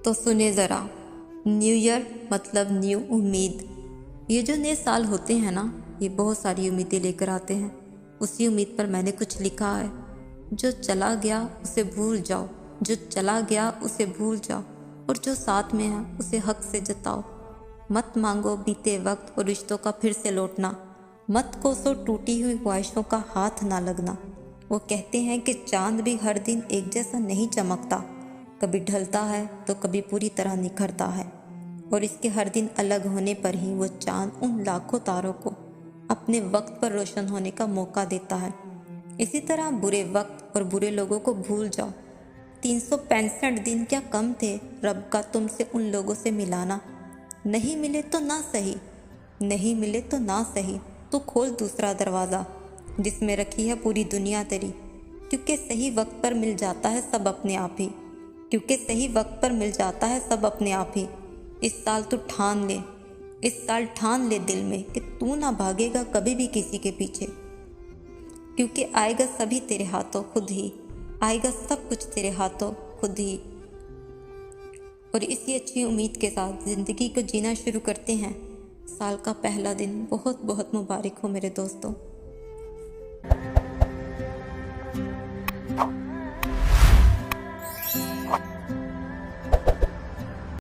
तो सुने ज़रा, न्यू ईयर मतलब न्यू उम्मीद। ये जो नए साल होते हैं ना, ये बहुत सारी उम्मीदें लेकर आते हैं। उसी उम्मीद पर मैंने कुछ लिखा है। जो चला गया उसे भूल जाओ, जो चला गया उसे भूल जाओ, और जो साथ में है उसे हक से जताओ। मत मांगो बीते वक्त और रिश्तों का फिर से लौटना। मत कोसो टूटी हुई ख्वाहिशों का हाथ ना लगना। वो कहते हैं कि चांद भी हर दिन एक जैसा नहीं चमकता, कभी ढलता है तो कभी पूरी तरह निखरता है, और इसके हर दिन अलग होने पर ही वो चांद उन लाखों तारों को अपने वक्त पर रोशन होने का मौका देता है। इसी तरह बुरे वक्त और बुरे लोगों को भूल जाओ। 365 दिन क्या कम थे रब का तुमसे उन लोगों से मिलाना। नहीं मिले तो ना सही, नहीं मिले तो ना सही, तो खोल दूसरा दरवाज़ा जिसमें रखी है पूरी दुनिया तेरी। क्योंकि सही वक्त पर मिल जाता है सब अपने आप ही, क्योंकि सही वक्त पर मिल जाता है सब अपने आप ही। इस साल तू ठान ले, इस साल ठान ले दिल में कि तू ना भागेगा कभी भी किसी के पीछे। क्योंकि आएगा सभी तेरे हाथों खुद ही, आएगा सब कुछ तेरे हाथों खुद ही। और इसी अच्छी उम्मीद के साथ ज़िंदगी को जीना शुरू करते हैं। साल का पहला दिन बहुत बहुत मुबारक हो मेरे दोस्तों।